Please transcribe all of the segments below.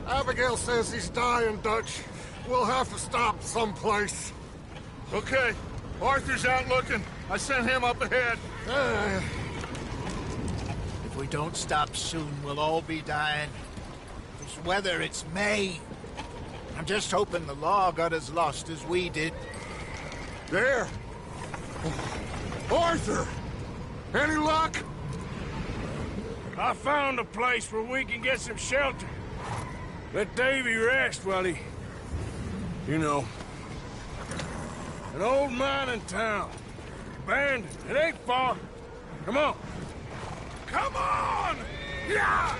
Abigail says he's dying, Dutch. We'll have to stop someplace. Okay. Arthur's out looking. I sent him up ahead. If we don't stop soon, we'll all be dying. This weather, it's May. I'm just hoping the law got as lost as we did. There! Arthur! Any luck? I found a place where we can get some shelter. Let Davy rest while he... You know. An old mining town. Abandoned. It ain't far. Come on. Come on! Yeah!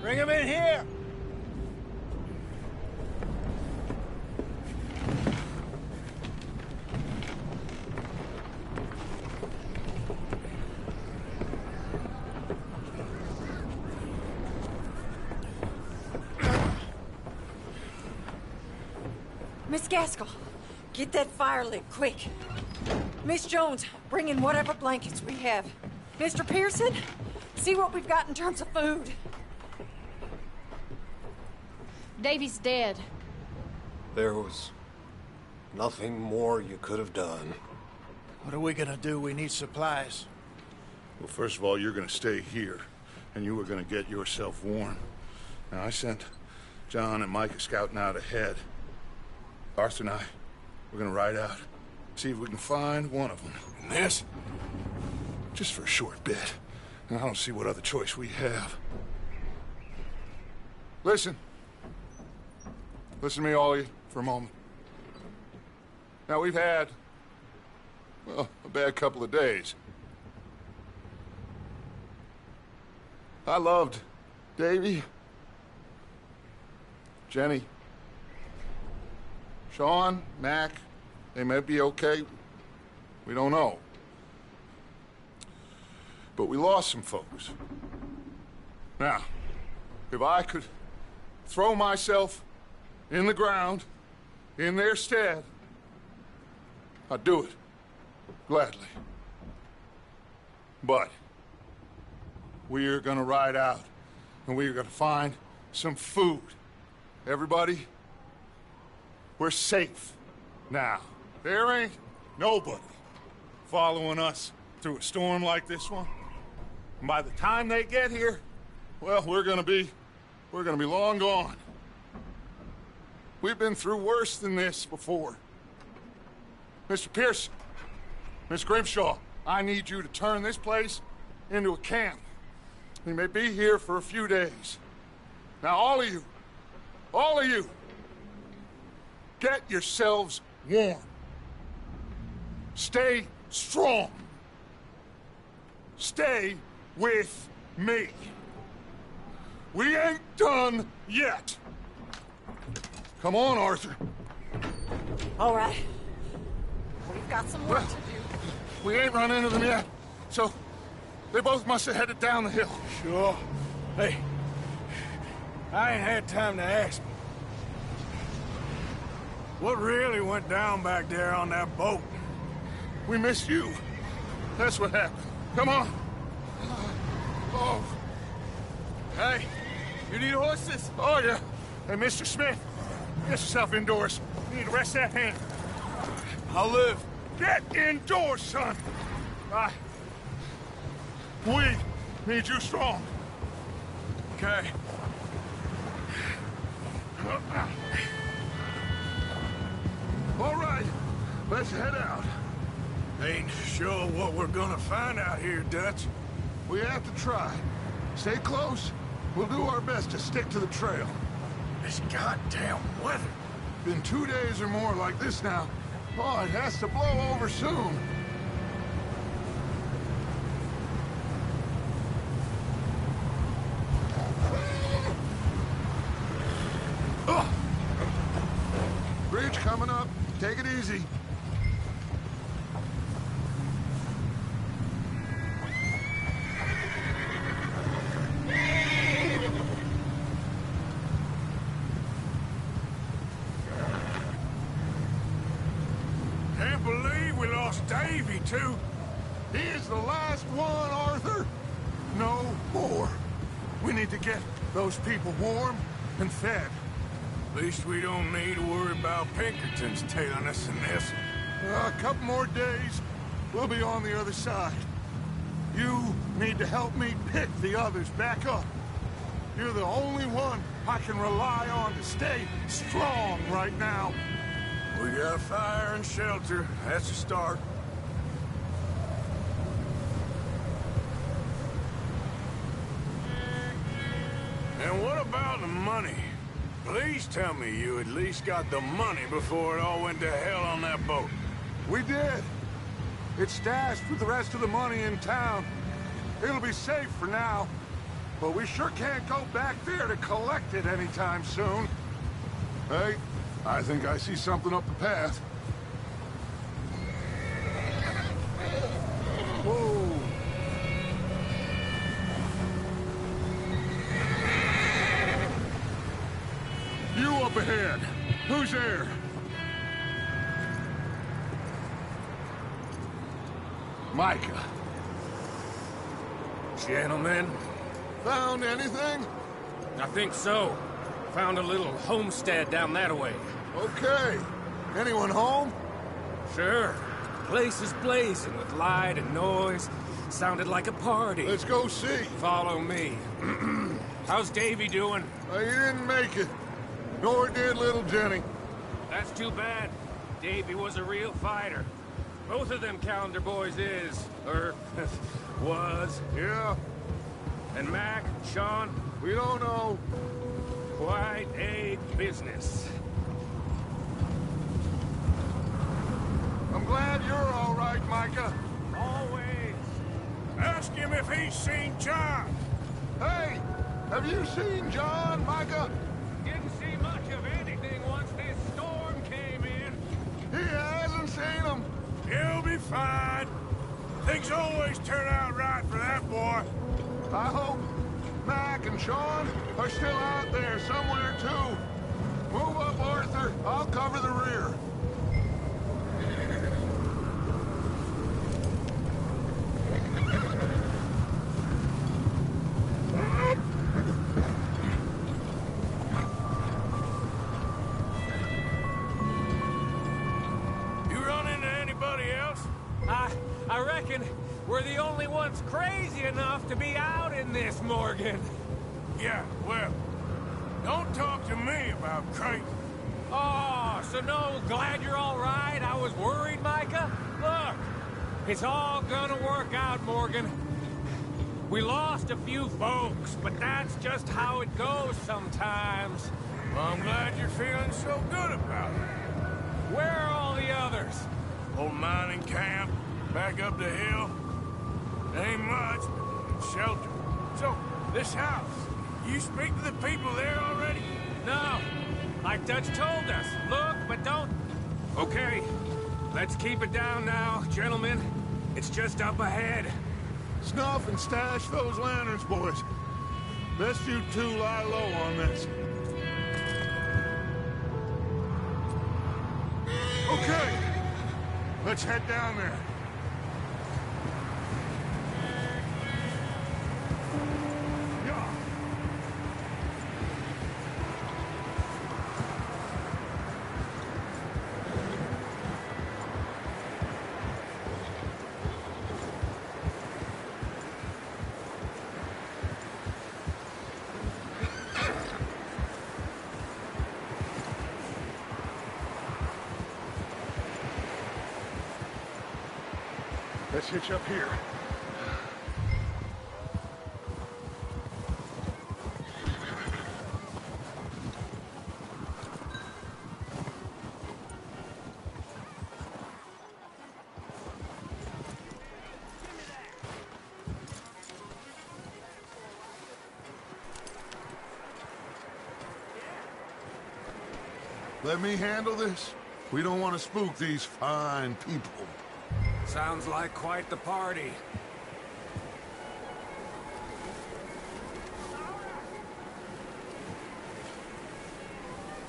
Bring him in here! Miss Gaskell, get that fire lit, quick. Miss Jones, bring in whatever blankets we have. Mr. Pearson, see what we've got in terms of food. Davy's dead. There was nothing more you could have done. What are we gonna do? We need supplies. Well, first of all, you're gonna stay here, and you were gonna get yourself warm. Now, I sent John and Micah scouting out ahead. Arthur and I, we're gonna ride out, see if we can find one of them. And this? Just for a short bit. And I don't see what other choice we have. Listen. Listen to me, all of you, for a moment. Now, we've had, well, a bad couple of days. I loved Davy, Jenny, Sean, Mac. They may be okay. We don't know. But we lost some folks. Now, if I could throw myself in the ground, in their stead, I'd do it, gladly. But we're gonna ride out, and we're gonna find some food. Everybody, we're safe now. There ain't nobody following us through a storm like this one. And by the time they get here, well, we're gonna be long gone. We've been through worse than this before. Mr. Pearson, Miss Grimshaw, I need you to turn this place into a camp. We may be here for a few days. Now, all of you, get yourselves warm. Stay strong. Stay with me. We ain't done yet. Come on, Arthur. All right. We've got some work to do. We ain't run into them yet, so they both must have headed down the hill. Sure. Hey, I ain't had time to ask. What really went down back there on that boat? We missed you. That's what happened. Come on. Oh. Hey, you need horses? Oh, yeah. Hey, Mr. Smith, get yourself indoors. You need to rest that hand. I'll live. Get indoors, son. We need you strong. Okay. All right, let's head out. Ain't sure what we're gonna find out here, Dutch. We have to try. Stay close. We'll do our best to stick to the trail. This goddamn weather. Been 2 days or more like this now. Oh, it has to blow over soon. Ugh. Bridge coming up. Take it easy. Can't believe we lost Davy, too. He is the last one, Arthur. No more. We need to get those people warm and fed. At least we don't need to worry about Pinkertons tailing us in this. A couple more days, we'll be on the other side. You need to help me pick the others back up. You're the only one I can rely on to stay strong right now. We got fire and shelter. That's a start. And what about the money? Please tell me you at least got the money before it all went to hell on that boat. We did. It's stashed with the rest of the money in town. It'll be safe for now. But we sure can't go back there to collect it anytime soon. Hey, I think I see something up the path. Whoa. You up ahead. Who's there? Micah. Gentlemen, Found anything? I think so. Found a little homestead down that way. Okay. Anyone home? Sure. Place is blazing with light and noise. Sounded like a party. Let's go see. Follow me. How's Davy doing? He didn't make it. Nor did little Jenny. That's too bad. Davy was a real fighter. Both of them Calendar boys is, or was. Yeah, And Mac, Sean, we don't know. quite a business. I'm glad you're all right, Micah. Always. Ask him if he's seen John. Hey, have you seen John, Micah? Didn't see much of anything once this storm came in. He hasn't seen him. He'll be fine. Things always turn out right for that boy. I hope Mac and Sean are still out there somewhere, too. Move up, Arthur. I'll cover the rear. You run into anybody else? I reckon we're the only ones crazy enough to be out in this, Morgan. Yeah, well, don't talk to me about crazy. Oh, so no, glad you're all right. I was worried, Micah. Look, it's all gonna work out, Morgan. We lost a few folks, but that's just how it goes sometimes. Well, I'm glad you're feeling so good about it. Where are all the others? Old mining camp, back up the hill. Ain't much, but shelter. So, this house, you speak to the people there already? No, like Dutch told us. Look, but don't... Okay, let's keep it down now, gentlemen. It's just up ahead. Snuff and stash those lanterns, boys. Best you two lie low on this. Okay, let's head down there. Yeah. Let's hitch up here. Let me handle this. We don't want to spook these fine people. Sounds like quite the party.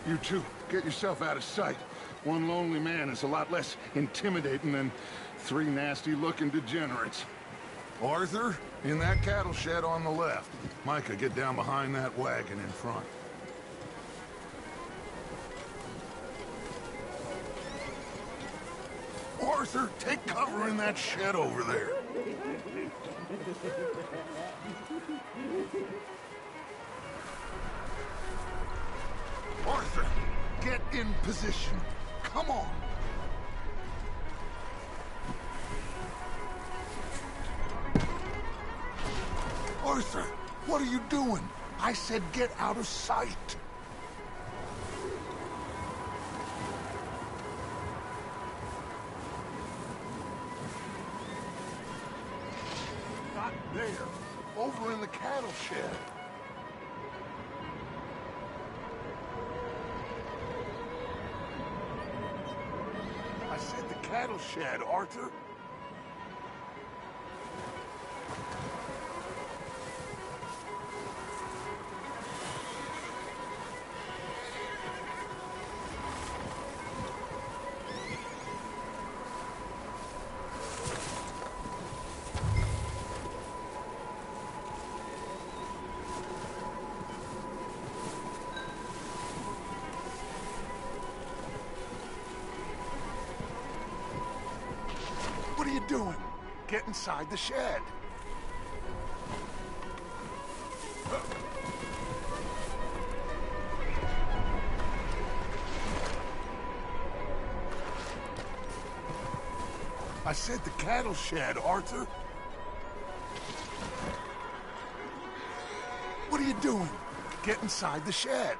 You two, get yourself out of sight. One lonely man is a lot less intimidating than three nasty-looking degenerates. Arthur, in that cattle shed on the left. Micah, get down behind that wagon in front. Arthur, take cover in that shed over there. Arthur, get in position. Come on. Arthur, what are you doing? I said get out of sight. Not there. Over in the cattle shed. I said the cattle shed, Arthur. What are you doing? Get inside the shed. I said the cattle shed, Arthur. What are you doing? Get inside the shed.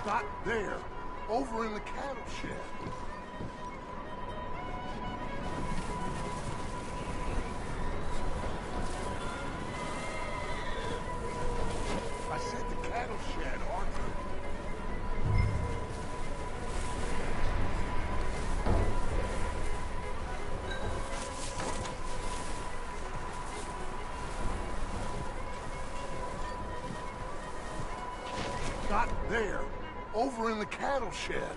Not there. Over in the cattle shed. I said the cattle shed, Arthur. Not there. Over in the cattle shed.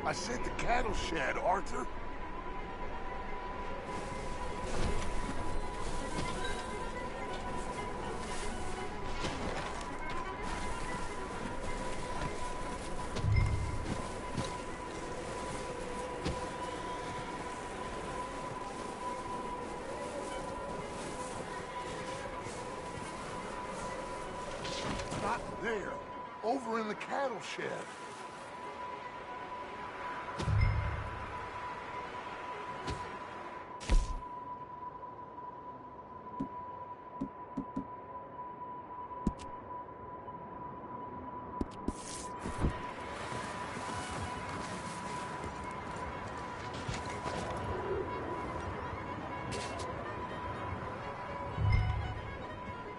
I said the cattle shed, Arthur. Not there. Over in the cattle shed.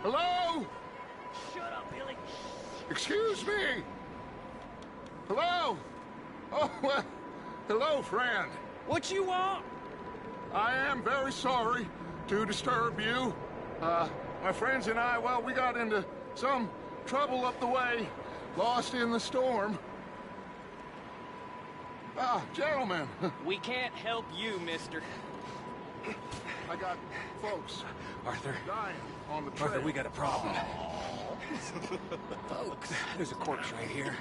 Hello? Shut up, Billy. Excuse me? Hello? Oh, well, hello, friend. What you want? I am very sorry to disturb you. My friends and I, well, we got into some trouble up the way, lost in the storm. Gentlemen, We can't help you, mister. I got folks Arthur. dying on the trail. Arthur, we got a problem. Folks, there's a corpse right here.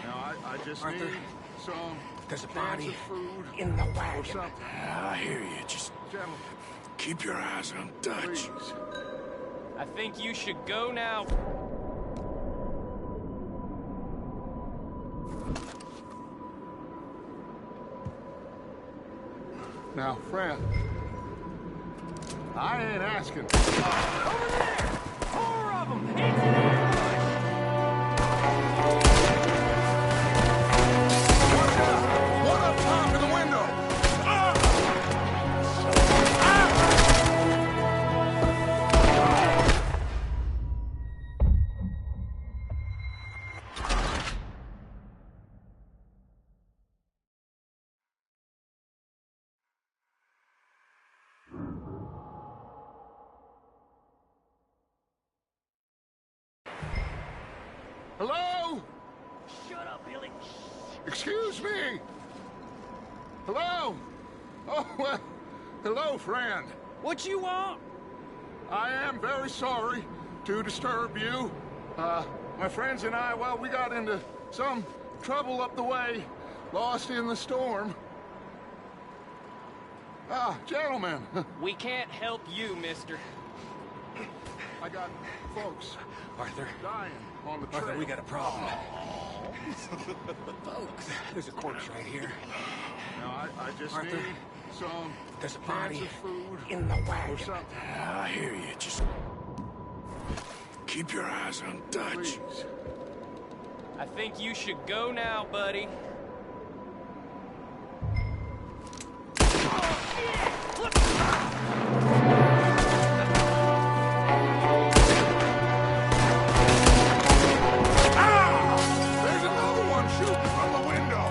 Now, I just Arthur, need some There's a cans body of food in the or wagon. something. I hear you. Just Gentlemen, keep your eyes on Dutch. please. I think you should go now. Now, friend, I ain't asking. Over there! 4 of them! It's an ambush! One up top in the window! Hello? Shut up, Billy! Excuse me? Hello? Oh, well, hello, friend. What you want? I am very sorry to disturb you. My friends and I, well, we got into some trouble up the way, lost in the storm. Ah, gentlemen, We can't help you, mister. I got folks Arthur, dying on the trail. Arthur, we got a problem. Folks, there's a corpse right here. Now, I just Arthur, need some there's a cans body of food in the or wagon. something. I hear you. Just keep your eyes on Dutch. Please. I think you should go now, buddy. There's another one shooting from the window.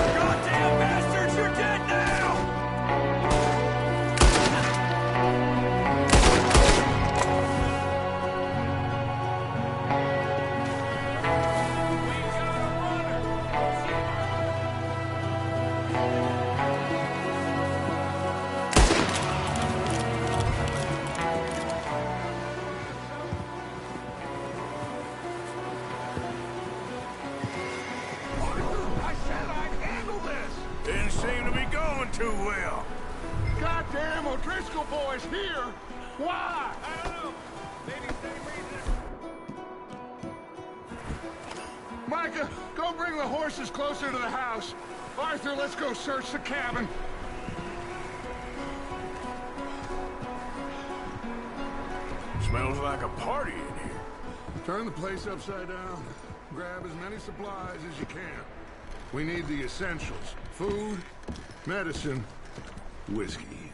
Goddamn bastards, you're dead now! I said I'd handle this. Didn't seem to be going too well. Goddamn O'Driscoll boys here. Why? I don't know. Maybe same reason. Micah, go bring the horses closer to the house. Arthur, let's go search the cabin. Smells like a party in here. Turn the place upside down. Grab as many supplies as you can. We need the essentials. Food, medicine, whiskey.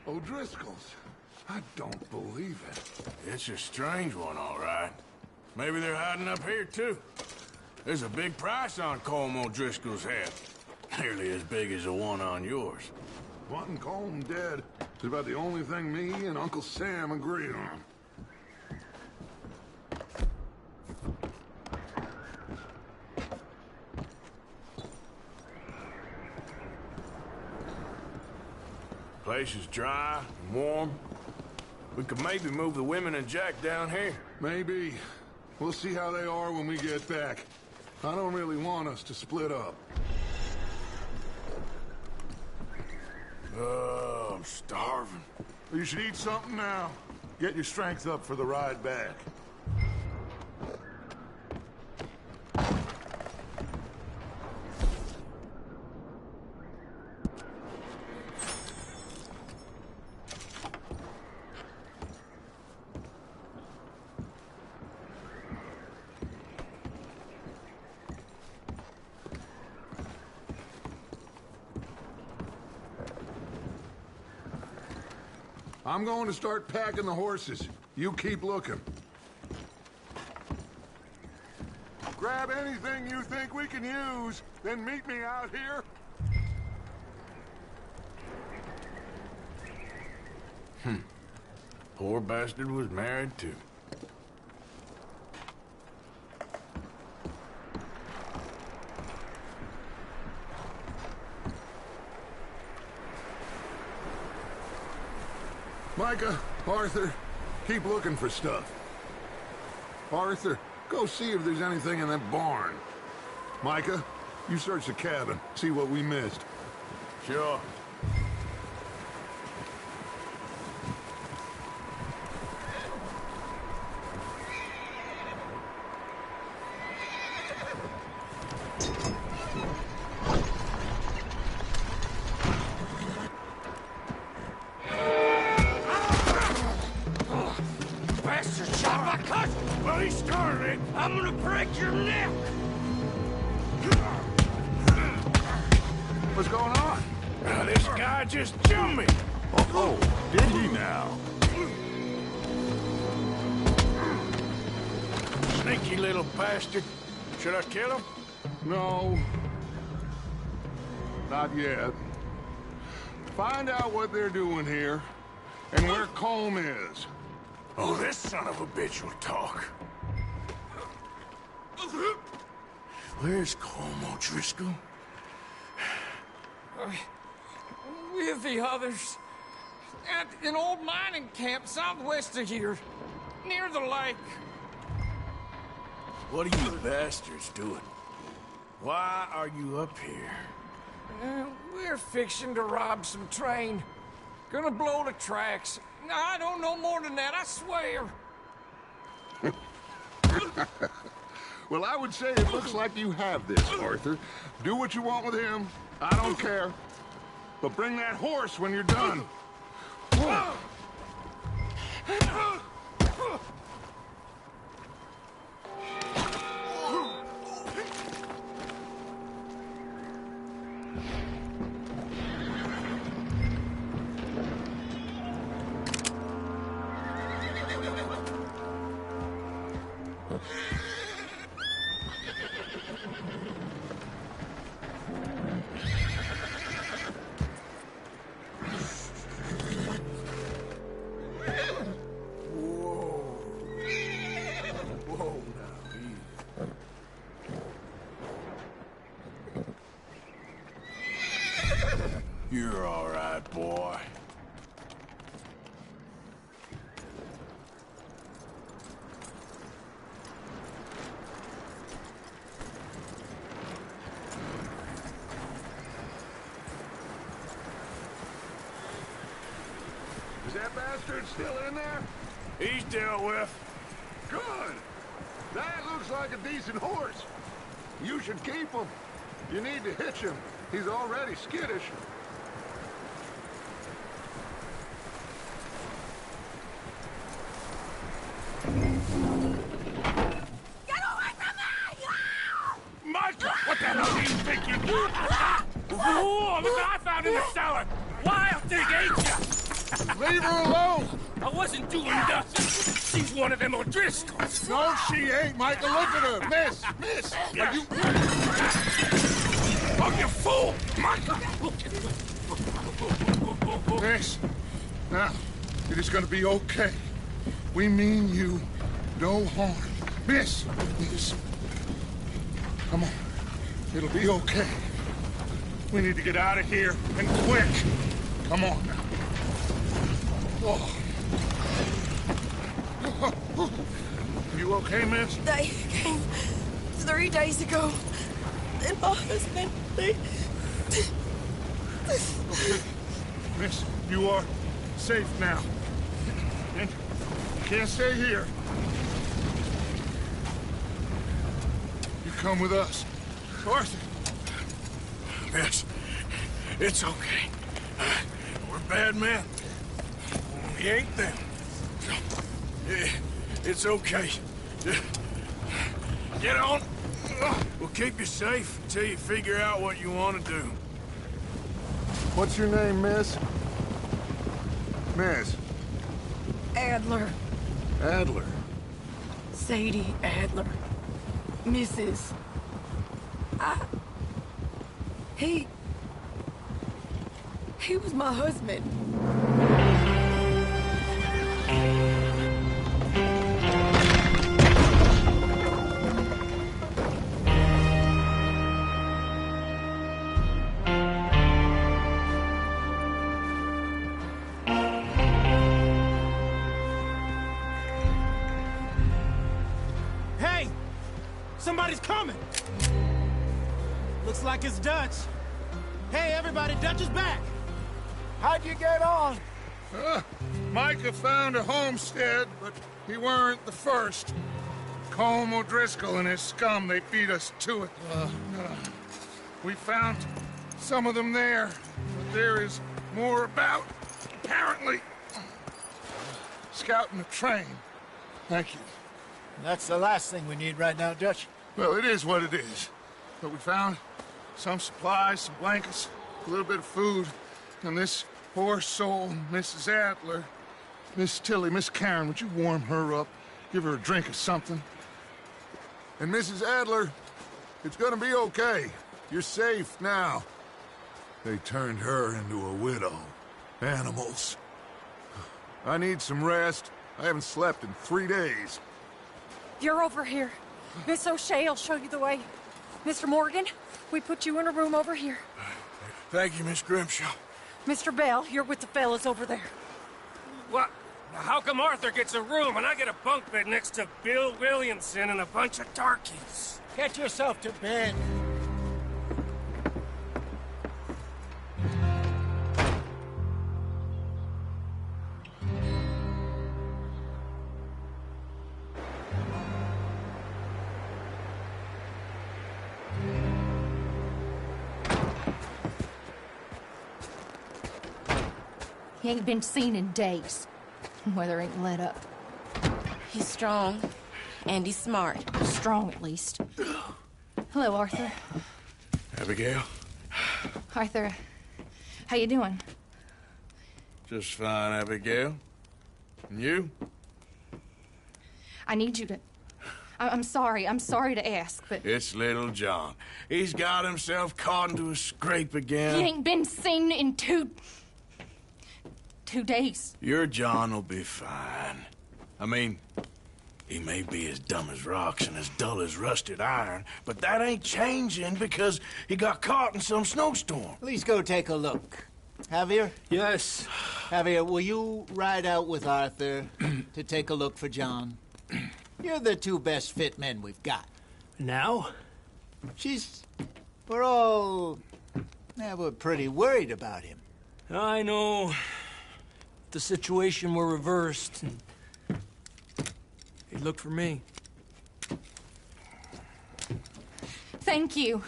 O'Driscoll's. I don't believe it. It's a strange one, all right. Maybe they're hiding up here, too. There's a big price on Colm O'Driscoll's head. Nearly as big as the one on yours. Wanting Colm dead is about the only thing me and Uncle Sam agree on. Place is dry and warm. We could maybe move the women and Jack down here. Maybe. We'll see how they are when we get back. I don't really want us to split up. I'm starving. You should eat something now. Get your strength up for the ride back. I'm going to start packing the horses. You keep looking. Grab anything you think we can use, then meet me out here. Poor bastard was married, too. Micah, Arthur, keep looking for stuff. Arthur, go go see if there's anything in that barn. Micah, you search the cabin, see what we missed. Sure. Bastard shot my cousin! Well, he started it. I'm gonna break your neck! What's going on? This guy just jumped me! Oh, did he now? Sneaky little bastard. Should I kill him? No. Not yet. Find out what they're doing here, and where Colm is. Oh, this son of a bitch will talk. Where's Colm O'Driscoll? With the others. At an old mining camp southwest of here. Near the lake. What are you bastards doing? Why are you up here? We're fixing to rob some train. Gonna blow the tracks. I don't know more than that, I swear. Well, I would say it looks like you have this, Arthur. Do what you want with him. I don't care. But bring that horse when you're done. You're all right, boy. Is that bastard still in there? He's dealt with. Good. That looks like a decent horse. You should keep him. You need to hitch him. He's already skittish. Get away from me! Micah, what the hell do you think you're doing? Whoa, look what I found in the cellar. Wild thing, ain't ya? Leave her alone! I wasn't doing nothing. She's one of them O'Driscolls. No, she ain't, Micah. Look at her. Miss! Are you... Oh, you fool! Micah! Miss, now, it is gonna be okay. We mean you no harm. Miss! Come on. It'll be okay. We need to get out of here, and quick. Come on now. Oh. You okay, miss? They came 3 days ago. And my husband, they... Okay. Miss, you are safe now. And you can't stay here. You come with us. Arthur. Miss, it's okay. We're bad men. We ain't them. It's okay. Get on. We'll keep you safe until you figure out what you want to do. What's your name, miss? Miss. Adler. Adler. Sadie Adler. Mrs. He was my husband. Hey! Somebody's coming! Looks like it's Dutch. Hey, everybody, Dutch is back! How'd you get on? Micah found a homestead, but he weren't the first. Colm O'Driscoll and his scum, they beat us to it. We found some of them there, but there is more about, apparently. Scouting the train. Thank you. That's the last thing we need right now, Dutch. Well, it is what it is. But we found some supplies, some blankets, a little bit of food, and this poor soul, Mrs. Adler, Miss Tilly, Miss Karen, would you warm her up? Give her a drink or something? And Mrs. Adler, it's gonna be okay. You're safe now. They turned her into a widow. Animals. I need some rest. I haven't slept in 3 days. You're over here. Miss O'Shea will show you the way. Mr. Morgan, we put you in a room over here. Thank you, Miss Grimshaw. Mr. Bell, you're with the fellas over there. What? How come Arthur gets a room and I get a bunk bed next to Bill Williamson and a bunch of darkies? Get yourself to bed. He ain't been seen in days. Weather ain't let up. He's strong, and he's smart. Strong, at least. Hello, Arthur. Abigail? Arthur, how you doing? Just fine, Abigail. And you? I need you to... I'm sorry to ask, but... It's little John. He's got himself caught into a scrape again. He ain't been seen in 2 days. Your John will be fine. I mean, he may be as dumb as rocks and as dull as rusted iron, but that ain't changing because he got caught in some snowstorm. Please go take a look. Javier? Yes. Javier, will you ride out with Arthur to take a look for John? You're the 2 best fit men we've got. Now? We're all... we're pretty worried about him. I know. The situation were reversed. He looked for me. Thank you.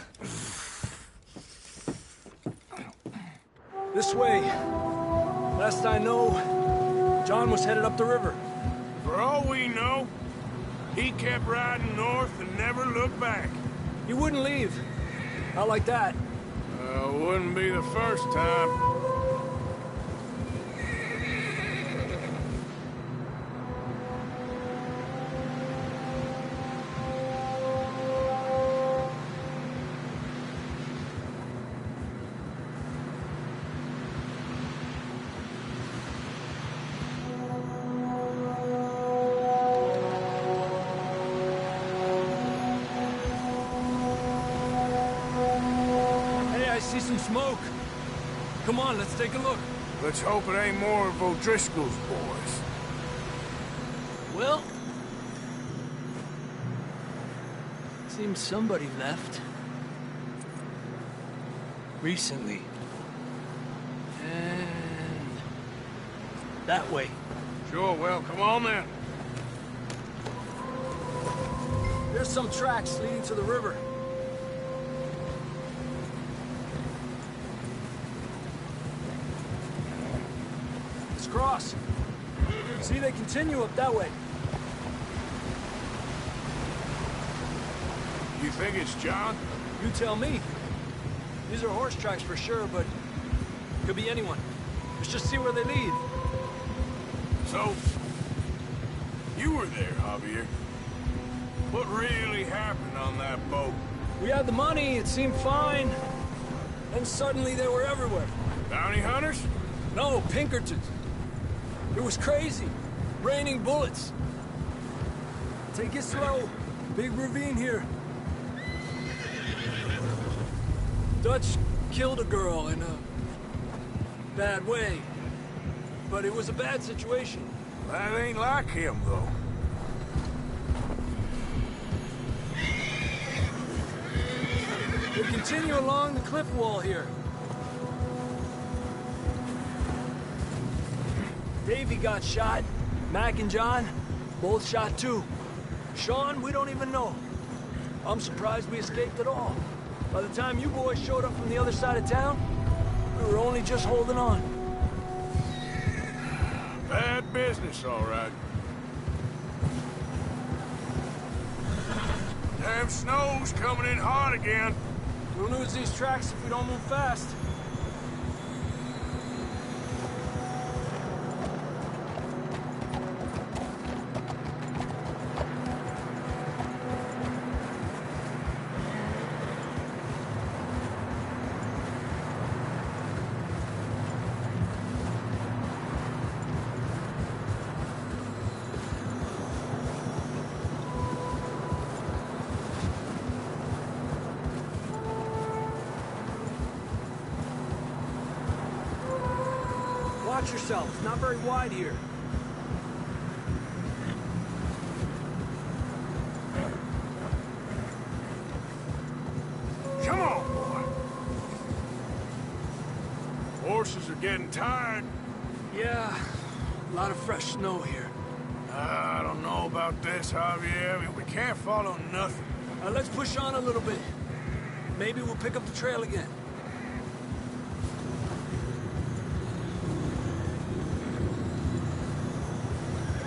This way. Last I know, John was headed up the river. For all we know, he kept riding north and never looked back. He wouldn't leave. Not like that. Wouldn't be the first time. See some smoke. Come on, let's take a look. Let's hope it ain't more of O'Driscoll's boys. Well... seems somebody left. Recently. And... that way. Sure, well, come on then. There's some tracks leading to the river. Cross. See, they continue up that way. You think it's John? You tell me. These are horse tracks for sure, but could be anyone. Let's just see where they lead. So, you were there, Javier. What really happened on that boat? We had the money, it seemed fine. Then suddenly they were everywhere. Bounty hunters? No, Pinkertons. It was crazy. Raining bullets. Take it slow. Big ravine here. Dutch killed a girl in a bad way. But it was a bad situation. That ain't like him, though. We continue along the cliff wall here. Davey got shot. Mac and John, both shot too. Sean, we don't even know. I'm surprised we escaped at all. By the time you boys showed up from the other side of town, we were only just holding on. Bad business, all right. Damn snow's coming in hard again. We'll lose these tracks if we don't move fast. Watch yourself. It's not very wide here. Come on, boy. Horses are getting tired. Yeah, a lot of fresh snow here. I don't know about this, Javier. I mean, we can't follow nothing. Let's push on a little bit. Maybe we'll pick up the trail again.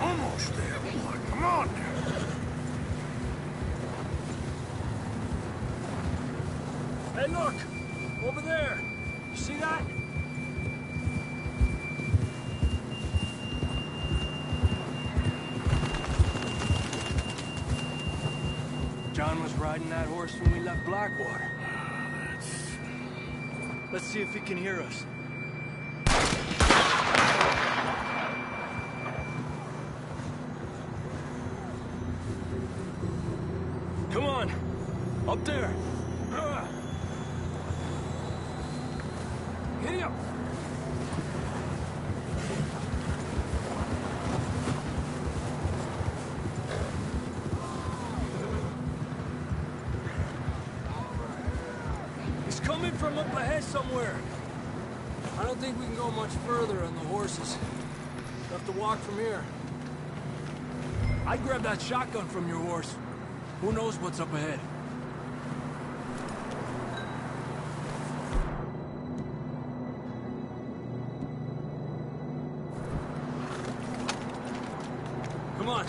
Almost there, boy. Come on now. Hey, look! Over there! You see that? John was riding that horse when we left Blackwater. Let's see if he can hear us. Come on! Up there! Giddy up! He's coming from up ahead somewhere. I don't think we can go much further on the horses. We'll have to walk from here. I'd grab that shotgun from your horse. Who knows what's up ahead? Come on.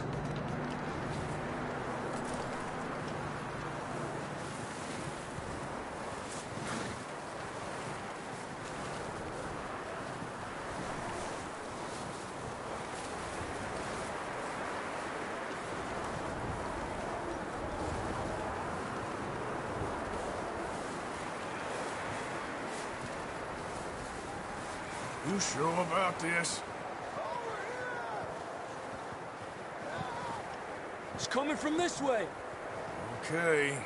You sure about this? It's coming from this way. Okay.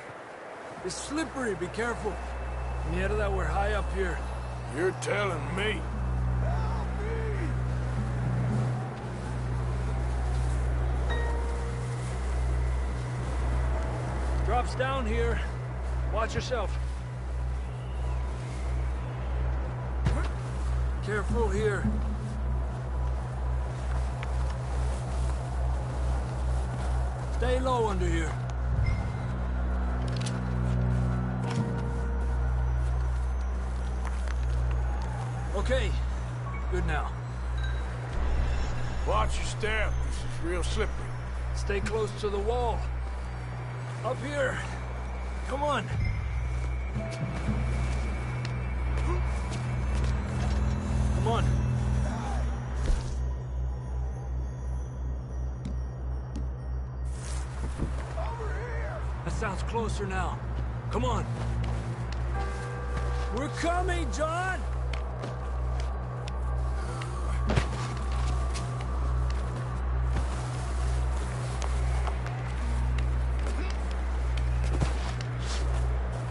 It's slippery, be careful. Mierda, that we're high up here. You're telling me. Drops down here. Watch yourself. Careful here. Stay low under here. Okay. Good now. Watch your step. This is real slippery. Stay close to the wall. Up here. Come on. Come on. That sounds closer now. Come on. We're coming, John!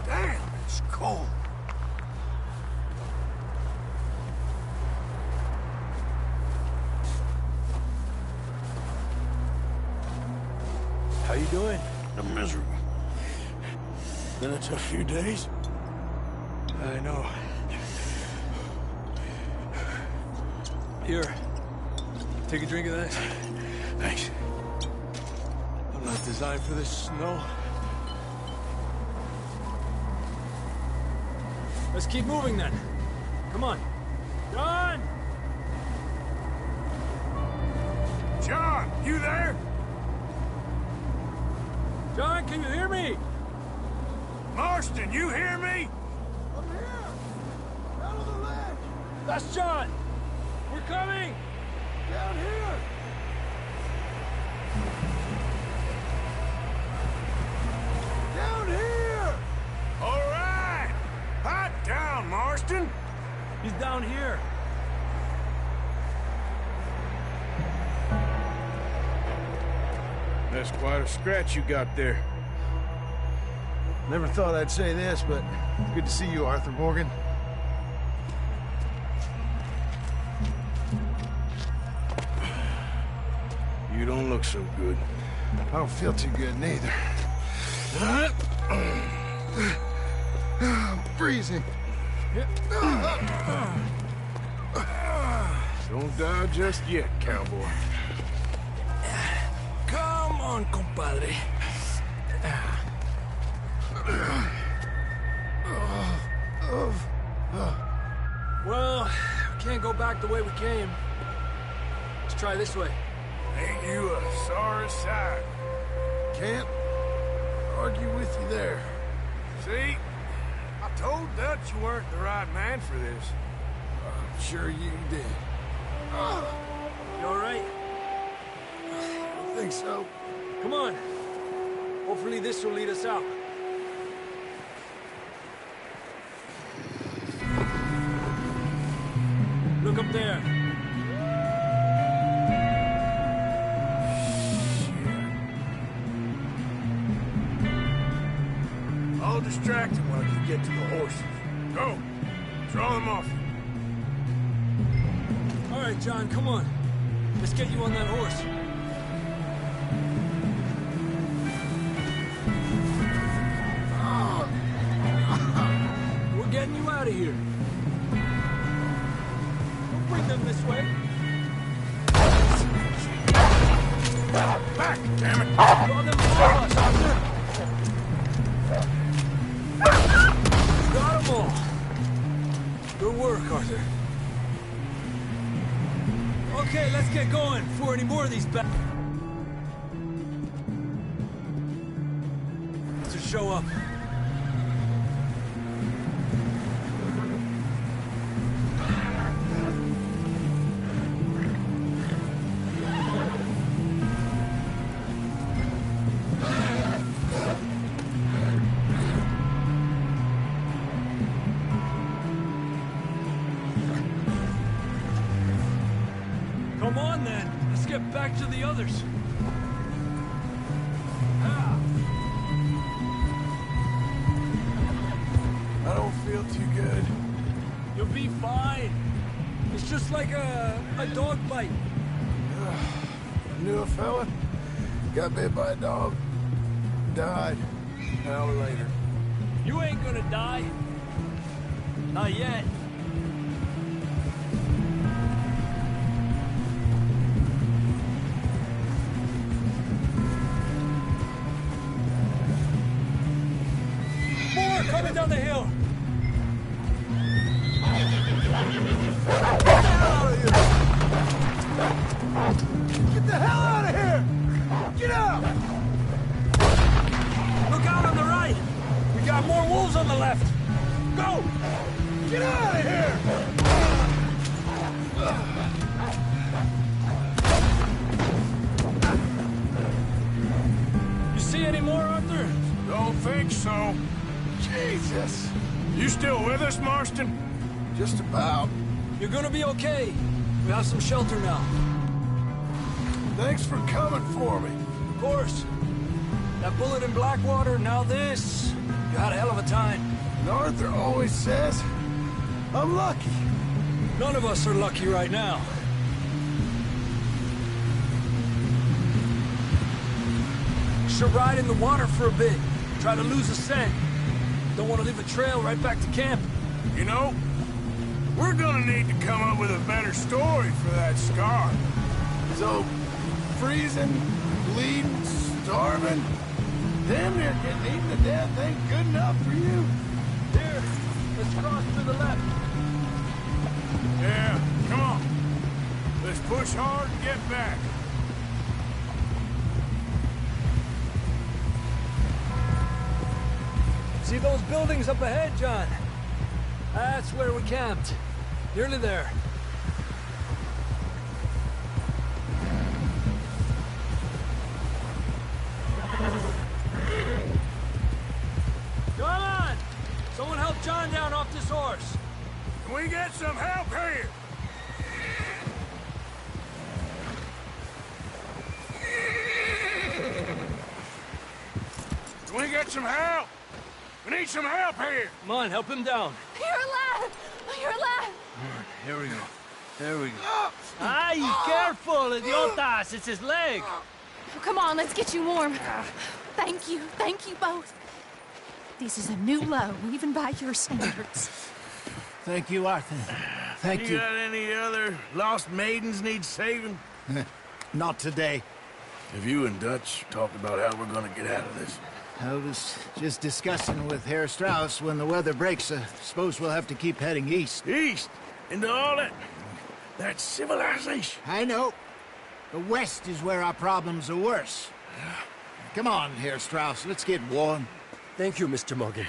Damn, it's cold. How you doing? I'm miserable. Been a tough few days. I know. Here. Take a drink of that. Thanks. I'm not designed for this snow. Let's keep moving then. Come on. John! John, you there? John, can you hear me? Marston, you hear me? I'm here! Down on the ledge! That's John! We're coming! Down here! Down here! All right! Hot down, Marston! He's down here. That's quite a scratch you got there. Never thought I'd say this, but good to see you, Arthur Morgan. You don't look so good. I don't feel too good, neither. I'm freezing. Don't die just yet, cowboy. Come on, compadre. Well, we can't go back the way we came. Let's try this way. Ain't you a sorry sight? Can't argue with you there. See? I told Dutch you weren't the right man for this. I'm sure you did. You all right? I don't think so. Come on. Hopefully this will lead us out. Look up there. I'll distract him while you get to the horses. Go! Draw them off. All right, John, come on. Let's get you on that horse. We're getting you out of here. We'll bring them this way. Back, damn it! Draw them before us, Arthur. Got them all. Good work, Arthur. Okay, let's get going before any more of these to show up. Come on, then. Let's get back to the others. I don't feel too good. You'll be fine. It's just like a dog bite. I knew a fella. Got bit by a dog. Died. An hour later. You ain't gonna die. Not yet. More coming down the hill. Get the hell out of here! Get out! Look out on the right. We got more wolves on the left. Go! Get out of here! You see any more, Arthur? Don't think so. Jesus! You still with us, Marston? Just about. You're gonna be okay. We have some shelter now. Thanks for coming for me. Of course. That bullet in Blackwater, now this. You had a hell of a time. And Arthur always says, I'm lucky. None of us are lucky right now. Should ride in the water for a bit. Try to lose a scent. Don't want to leave a trail right back to camp. You know, we're gonna need to come up with a better story for that scar. So, freezing, bleeding, starving, damn near getting eaten to death ain't good enough for you. Here, let's cross to the left. Yeah, come on. Let's push hard and get back. See those buildings up ahead, John? That's where we camped. Nearly there. Come on! Someone help John down off this horse. Can we get some help here? Can we get some help? We need some help here! Come on, help him down. You're alive! You're alive! Here we go. There we go. Ay, careful, idiotas! It's his leg! Oh, come on, let's get you warm. Thank you both. This is a new low, even by your standards. Thank you, Arthur. Thank you. Got any other lost maidens need saving? Not today. Have you and Dutch talked about how we're gonna get out of this? I was just discussing with Herr Strauss when the weather breaks. Suppose we'll have to keep heading east. East? Into all that civilization? I know. The west is where our problems are worse. Come on, Herr Strauss, let's get warm. Thank you, Mr. Morgan.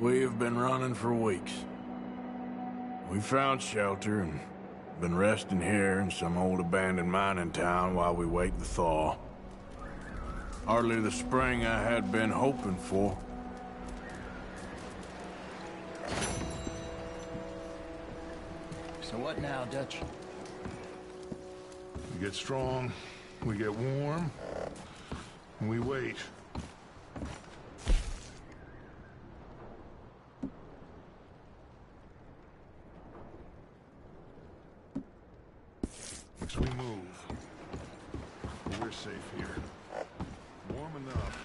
We have been running for weeks. We found shelter and been resting here in some old abandoned mining town while we wait the thaw. Hardly the spring I had been hoping for. So what now, Dutch? We get strong, we get warm, and we wait. Next we move. We're safe here. Warm enough.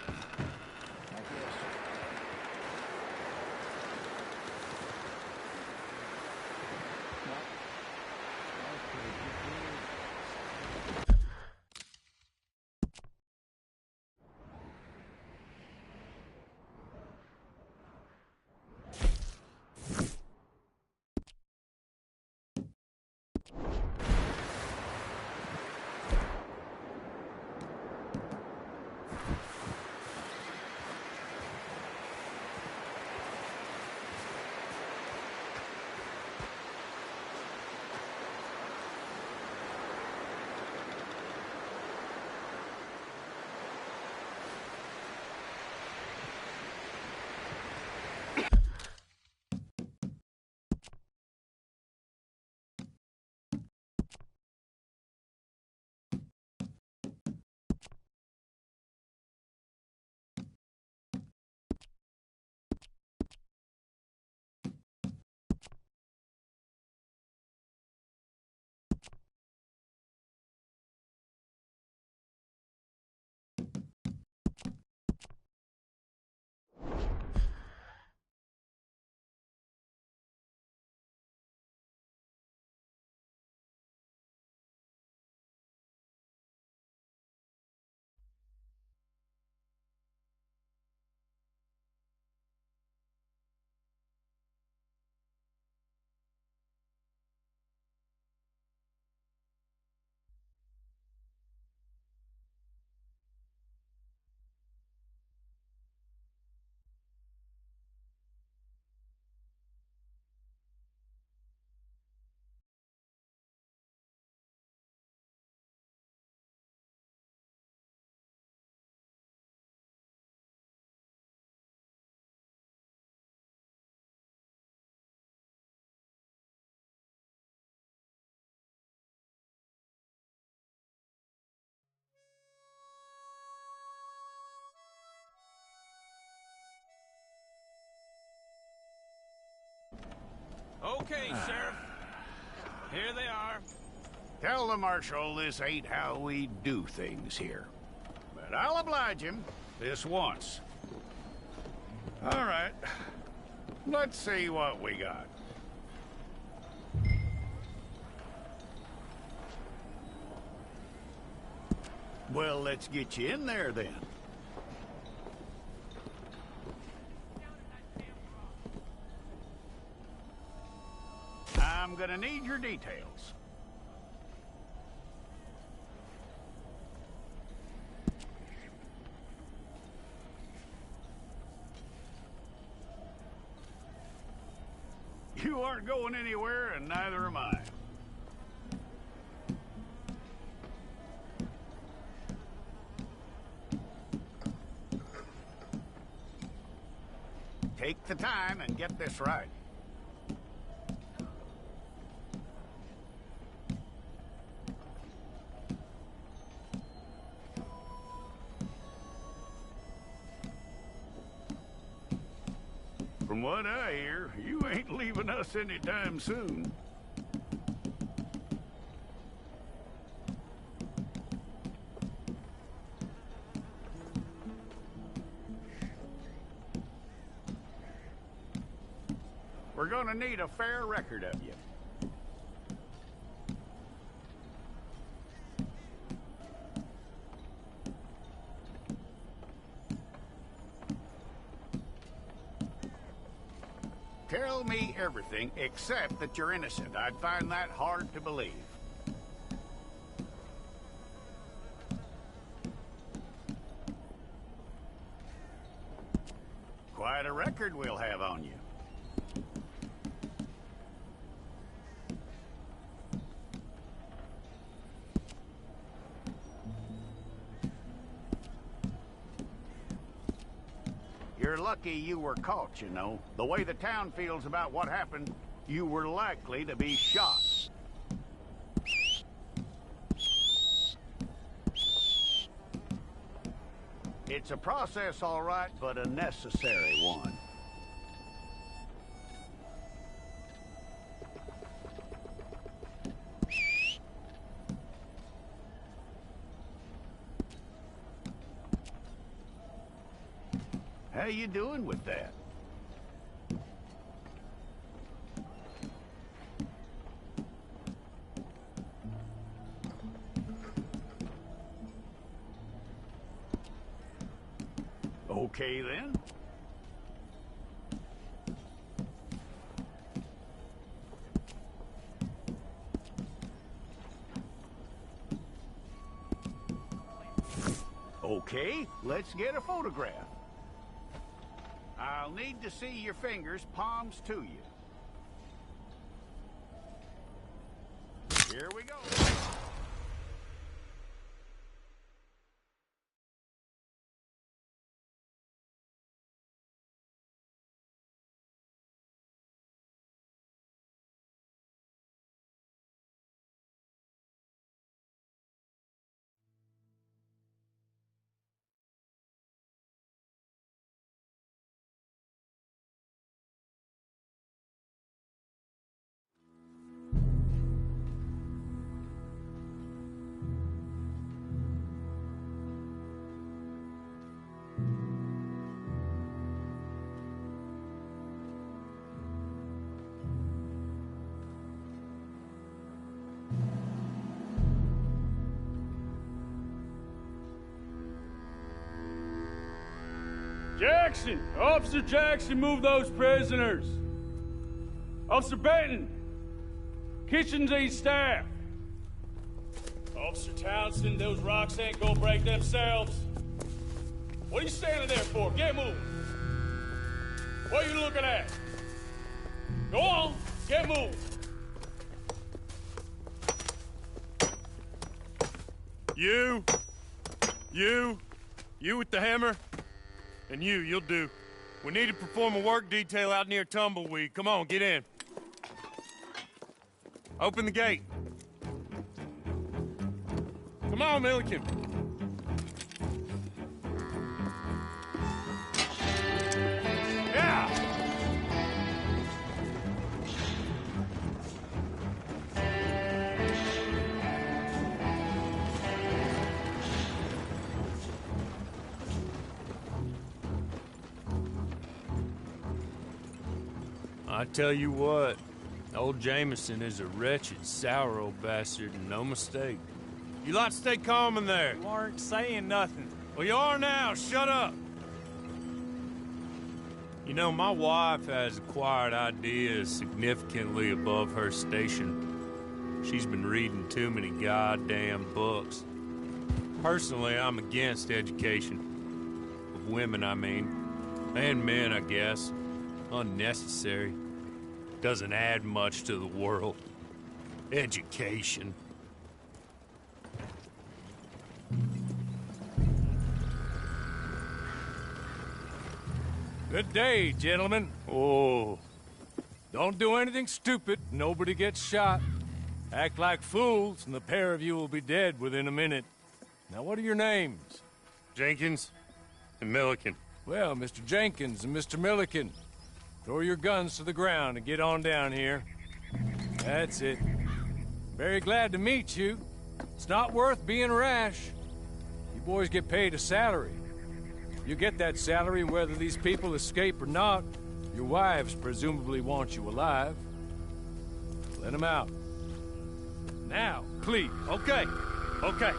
Okay, Sheriff. Here they are. Tell the Marshal this ain't how we do things here. But I'll oblige him this once. All right. Let's see what we got. Well, let's get you in there then. I'm gonna need your details. You aren't going anywhere, and neither am I. Take the time and get this right. From what I hear, you ain't leaving us anytime soon. We're gonna need a fair record of you. Tell me everything except that you're innocent. I'd find that hard to believe. Quite a record we'll have on you. You're lucky you were caught, you know. The way the town feels about what happened, you were likely to be shot. It's a process, all right, but a necessary one. How you doing with that? Okay, then. Okay, let's get a photograph. I'll need to see your fingers, palms to you. Here we go. Jackson! Officer Jackson, move those prisoners! Officer Benton! Kitchens and staff! Officer Townsend, those rocks ain't gonna break themselves. What are you standing there for? Get moving! What are you looking at? Go on, get moving! You with the hammer? And you'll do. We need to perform a work detail out near Tumbleweed. Come on, get in. Open the gate. Come on, Milliken. Yeah! I tell you what, old Jameson is a wretched, sour old bastard, and no mistake. You lot stay calm in there. You aren't saying nothing. Well, you are now. Shut up. You know, my wife has acquired ideas significantly above her station. She's been reading too many goddamn books. Personally, I'm against education. Of women, I mean. And men, I guess. Unnecessary. Doesn't add much to the world. Education. Good day, gentlemen. Oh. Don't do anything stupid. Nobody gets shot. Act like fools, and the pair of you will be dead within a minute. Now, what are your names? Jenkins and Milliken. Well, Mr. Jenkins and Mr. Milliken, throw your guns to the ground and get on down here. That's it. Very glad to meet you. It's not worth being rash. You boys get paid a salary. You get that salary whether these people escape or not. Your wives presumably want you alive. Let them out. Now, please. Okay. Okay.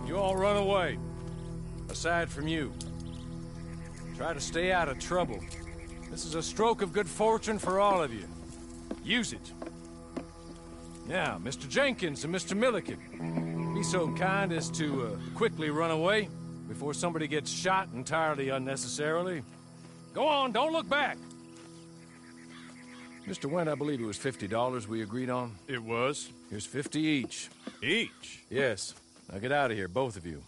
You all run away. Aside from you. Try to stay out of trouble. This is a stroke of good fortune for all of you. Use it. Now, Mr. Jenkins and Mr. Milliken, be so kind as to quickly run away before somebody gets shot entirely unnecessarily. Go on, don't look back. Mr. Wendt, I believe it was $50 we agreed on. It was. Here's 50 each. Each? Yes. Now get out of here, both of you.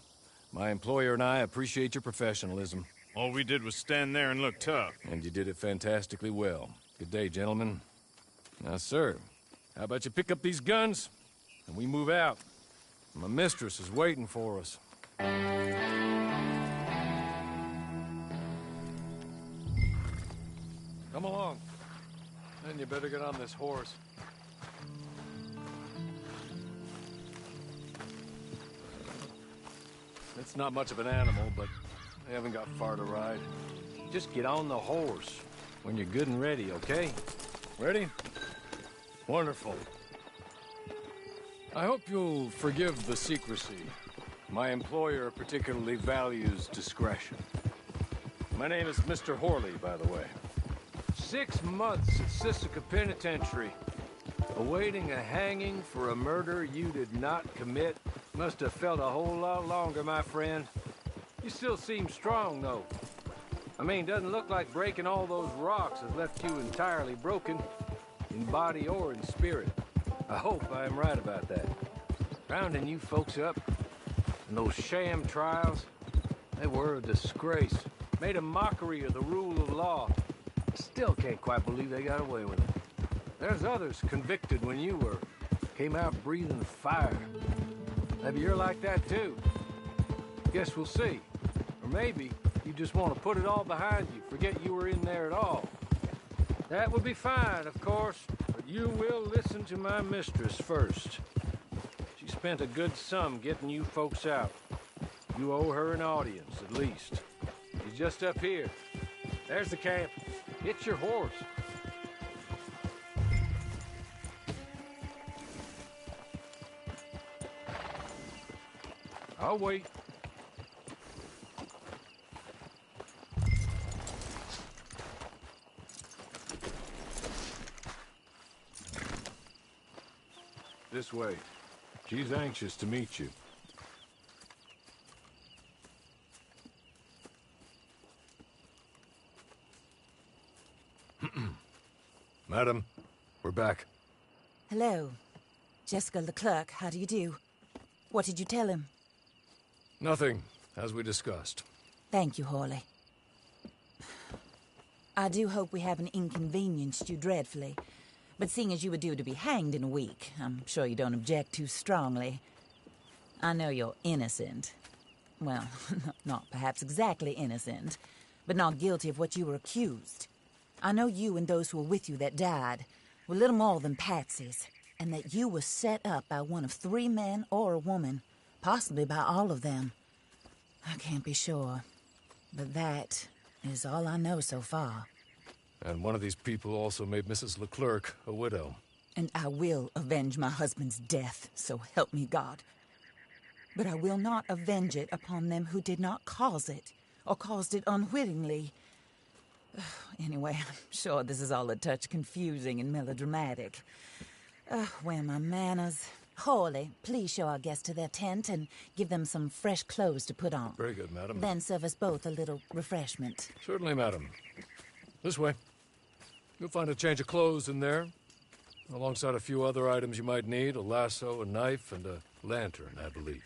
My employer and I appreciate your professionalism. All we did was stand there and look tough. And you did it fantastically well. Good day, gentlemen. Now, sir, how about you pick up these guns and we move out? My mistress is waiting for us. Come along. Then you better get on this horse. It's not much of an animal, but I haven't got far to ride. Just get on the horse when you're good and ready, okay? Ready? Wonderful. I hope you'll forgive the secrecy. My employer particularly values discretion. My name is Mr. Horley, by the way. 6 months at Sisika Penitentiary, awaiting a hanging for a murder you did not commit. Must have felt a whole lot longer, my friend. You still seem strong, though. I mean, doesn't look like breaking all those rocks has left you entirely broken, in body or in spirit. I hope I am right about that. Rounding you folks up, and those sham trials, they were a disgrace. Made a mockery of the rule of law. Still can't quite believe they got away with it. There's others convicted when you were. Came out breathing fire. Maybe you're like that too. Guess we'll see. Or maybe you just want to put it all behind you, forget you were in there at all. That would be fine, of course, but you will listen to my mistress first. She spent a good sum getting you folks out. You owe her an audience, at least. She's just up here. There's the camp. Get your horse. I'll wait. This way. She's anxious to meet you. Madam, we're back. Hello. Jessica Leclerc, how do you do? What did you tell him? Nothing, as we discussed. Thank you, Horley. I do hope we haven't inconvenienced you dreadfully. But seeing as you were due to be hanged in a week, I'm sure you don't object too strongly. I know you're innocent. Well, not perhaps exactly innocent, but not guilty of what you were accused. I know you and those who were with you that died were little more than patsies, and that you were set up by one of 3 men or a woman, possibly by all of them. I can't be sure, but that is all I know so far. And one of these people also made Mrs. Leclerc a widow. And I will avenge my husband's death, so help me God. But I will not avenge it upon them who did not cause it, or caused it unwittingly. Anyway, I'm sure this is all a touch confusing and melodramatic. Where are my manners? Hawley, please show our guests to their tent and give them some fresh clothes to put on. Very good, madam. Then serve us both a little refreshment. Certainly, madam. This way. You'll find a change of clothes in there, alongside a few other items you might need, a lasso, a knife, and a lantern, I believe.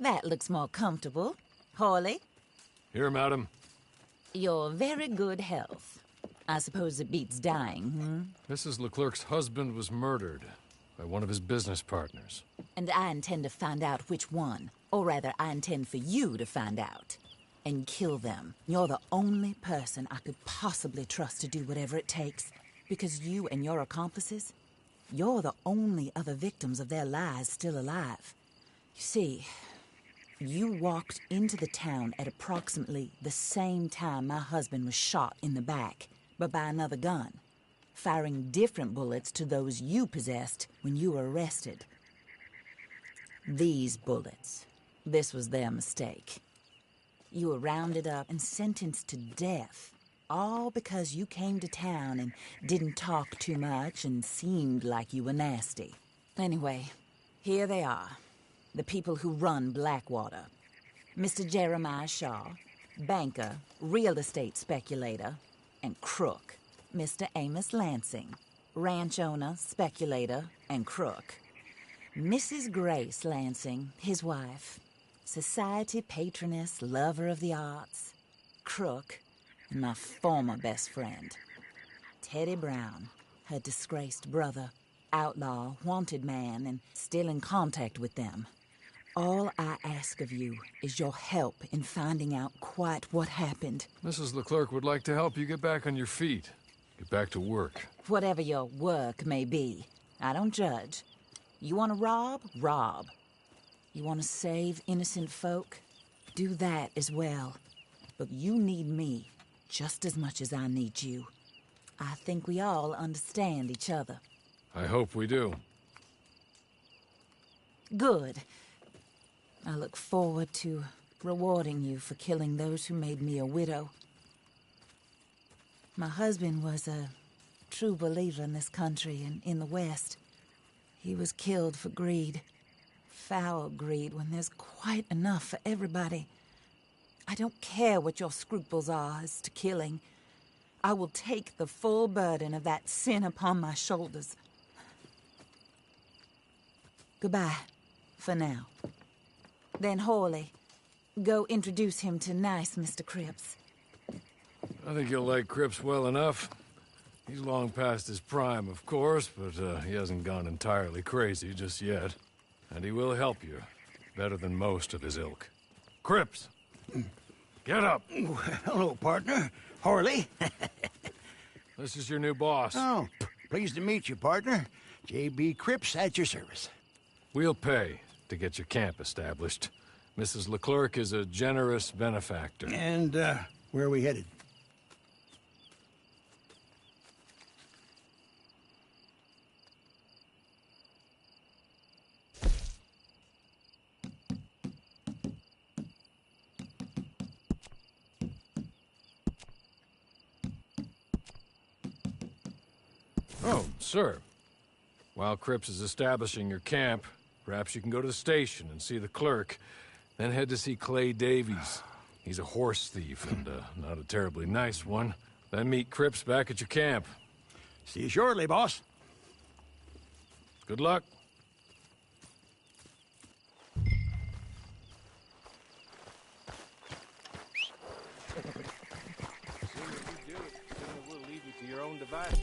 That looks more comfortable. Hawley? Here, madam. Your very good health. I suppose it beats dying, Mrs. Leclerc's husband was murdered by one of his business partners. And I intend to find out which one. Or rather, I intend for you to find out. And kill them. You're the only person I could possibly trust to do whatever it takes. Because you and your accomplices, you're the only other victims of their lies still alive. You see, you walked into the town at approximately the same time my husband was shot in the back, but by another gun, firing different bullets to those you possessed when you were arrested. These bullets, this was their mistake. You were rounded up and sentenced to death, all because you came to town and didn't talk too much and seemed like you were nasty. Anyway, here they are. The people who run Blackwater. Mr. Jeremiah Shaw, banker, real estate speculator, and crook. Mr. Amos Lansing, ranch owner, speculator, and crook. Mrs. Grace Lansing, his wife, society patroness, lover of the arts, crook, and my former best friend. Teddy Brown, her disgraced brother, outlaw, wanted man, and still in contact with them. All I ask of you is your help in finding out quite what happened. Mrs. Leclerc would like to help you get back on your feet. Get back to work. Whatever your work may be, I don't judge. You want to rob? Rob. You want to save innocent folk? Do that as well. But you need me just as much as I need you. I think we all understand each other. I hope we do. Good. I look forward to rewarding you for killing those who made me a widow. My husband was a true believer in this country and in the West. He was killed for greed. Foul greed when there's quite enough for everybody. I don't care what your scruples are as to killing. I will take the full burden of that sin upon my shoulders. Goodbye, for now. Then, Hawley, go introduce him to nice Mr. Cripps. I think you'll like Cripps well enough. He's long past his prime, of course, but he hasn't gone entirely crazy just yet. And he will help you, better than most of his ilk. Cripps! Get up! Hello, partner. Hawley. This is your new boss. Oh, pleased to meet you, partner. J.B. Cripps at your service. We'll pay to get your camp established. Mrs. Leclerc is a generous benefactor. And, where are we headed? Oh, sir. While Cripps is establishing your camp, perhaps you can go to the station and see the clerk, then head to see Clay Davies. He's a horse thief, and not a terribly nice one. Then meet Cripps back at your camp. See you shortly, boss. Good luck. We'll leave you to your own devices.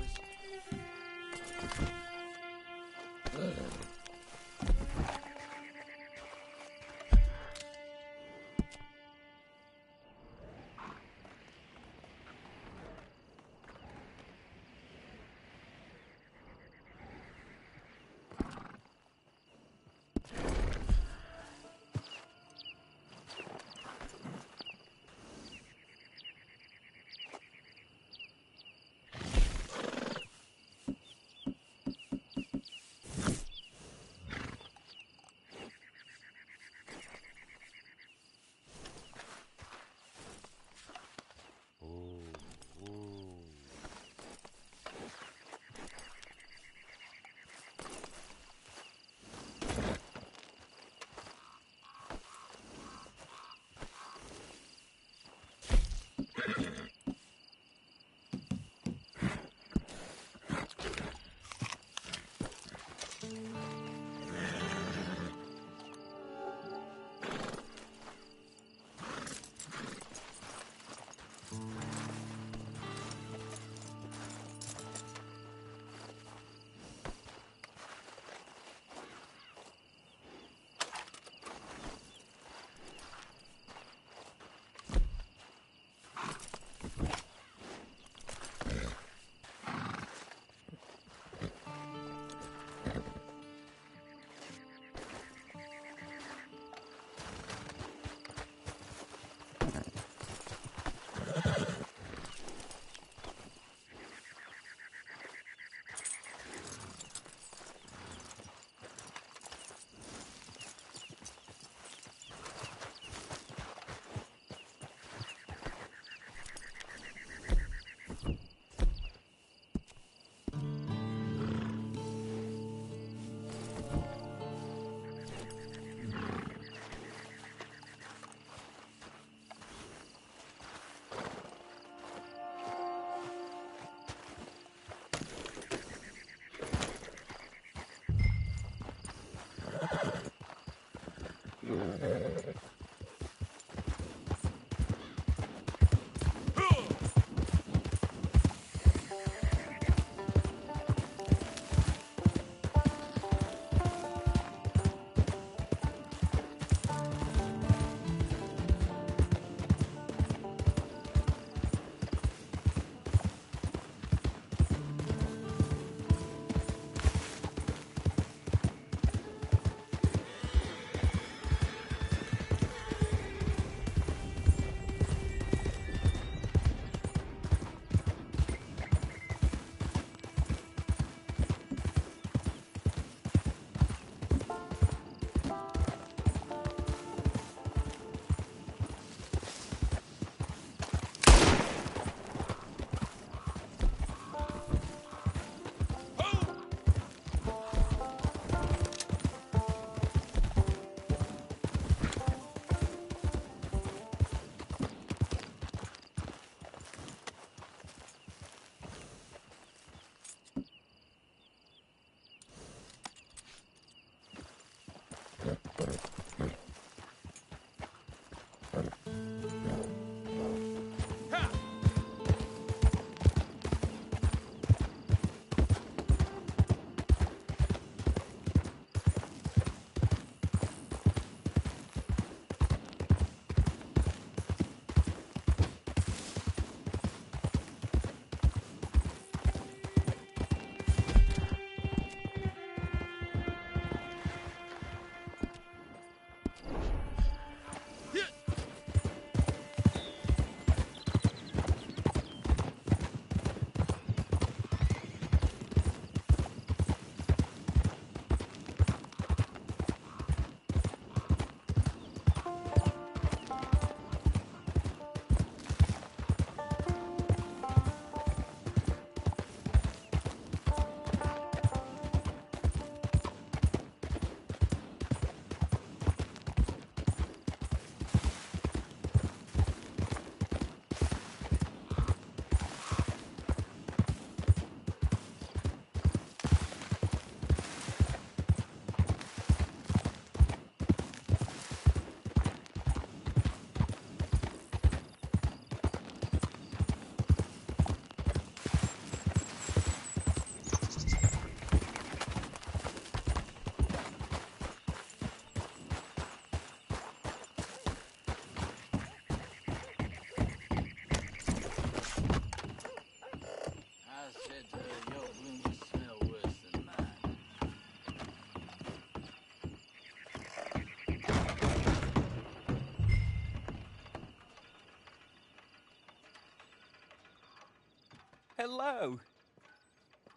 Hello.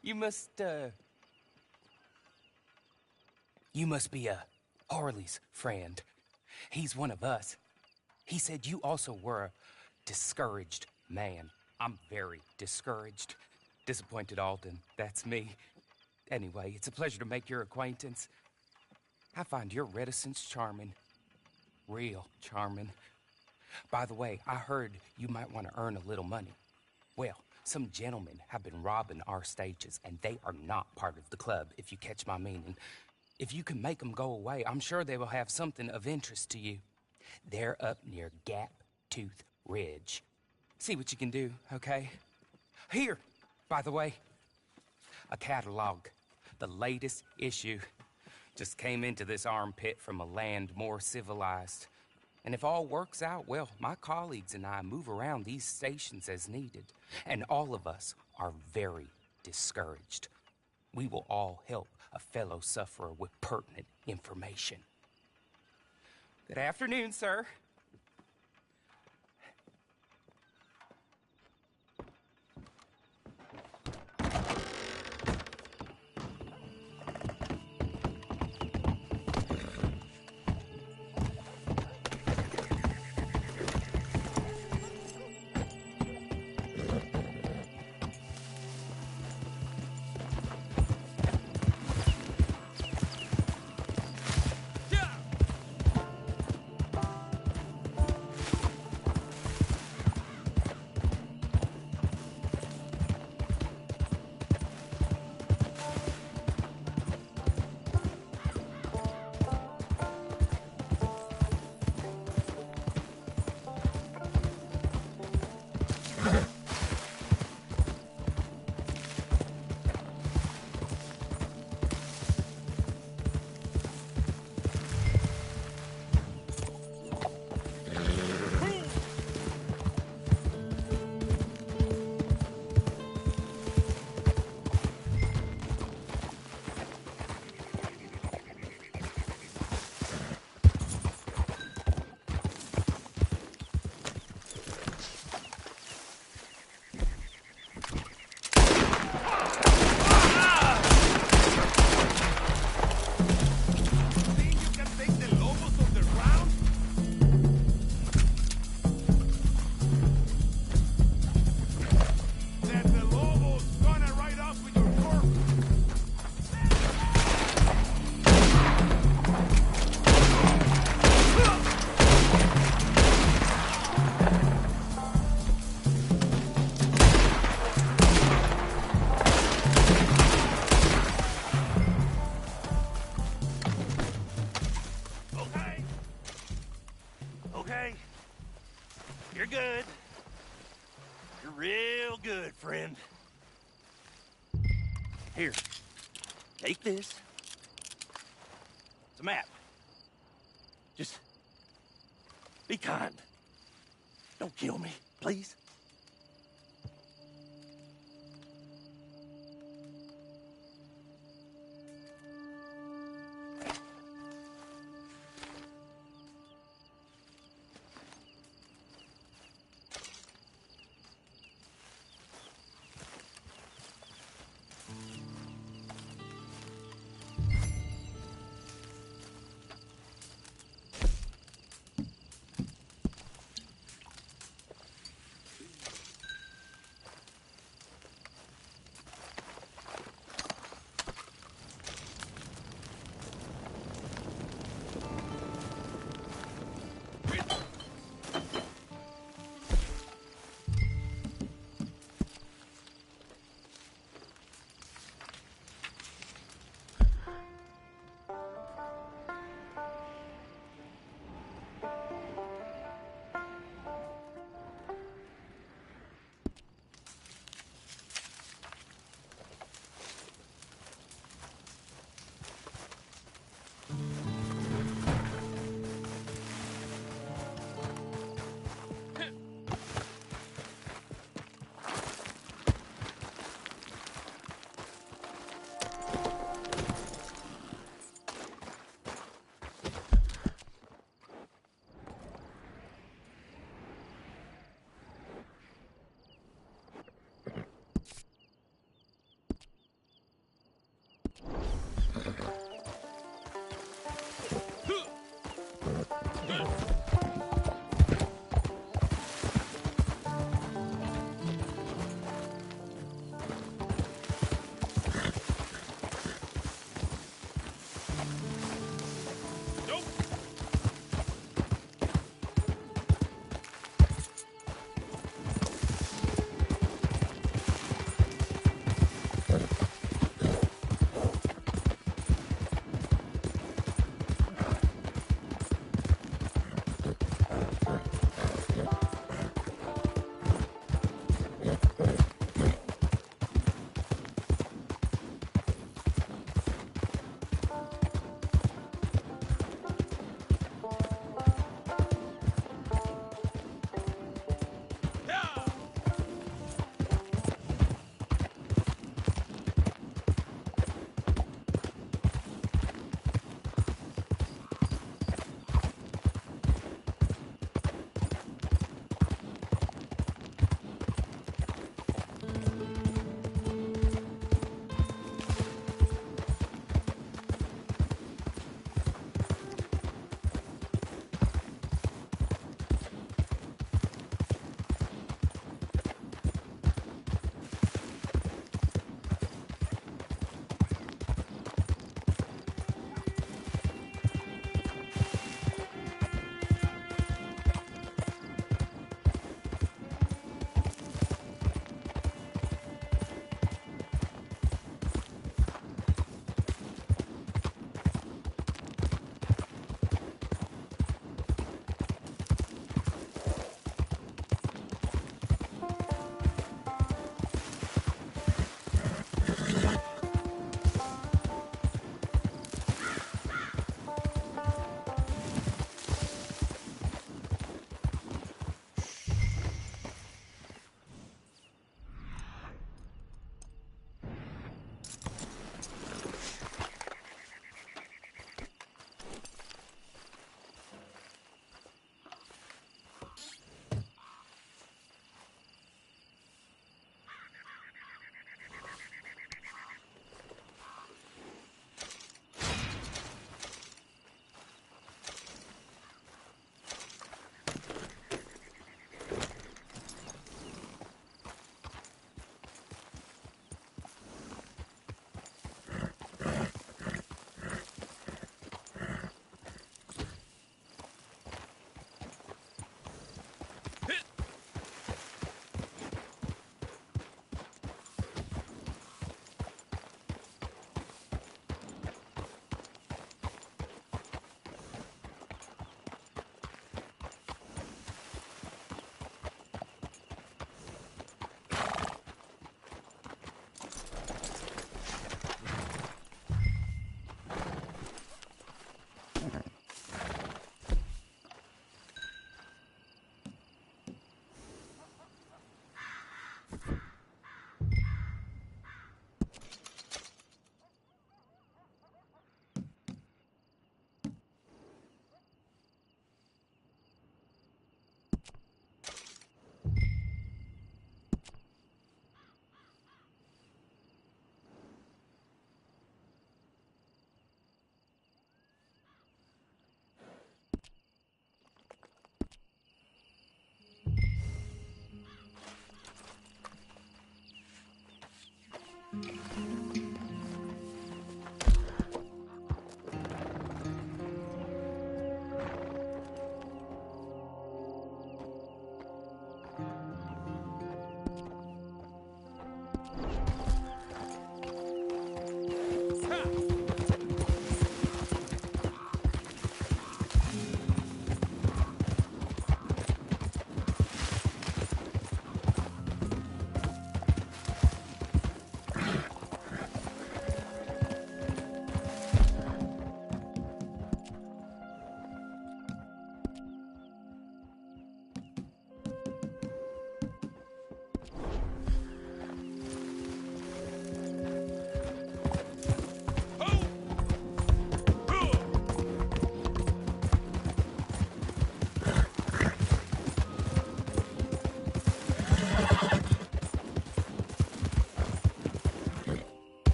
You must be Harley's friend. He's one of us. He said you also were a discouraged man. I'm very discouraged. Disappointed Alden, that's me. Anyway, it's a pleasure to make your acquaintance. I find your reticence charming. Real charming. By the way, I heard you might want to earn a little money. Well, some gentlemen have been robbing our stages, and they are not part of the club, if you catch my meaning. If you can make them go away, I'm sure they will have something of interest to you. They're up near Gap Tooth Ridge. See what you can do, okay? Here, by the way, a catalog. The latest issue. Just came into this armpit from a land more civilized. And if all works out, well, my colleagues and I move around these stations as needed. And all of us are very discouraged. We will all help a fellow sufferer with pertinent information. Good afternoon, sir. You're good. You're real good, friend. Here, take this. It's a map. Just be kind. Don't kill me, please.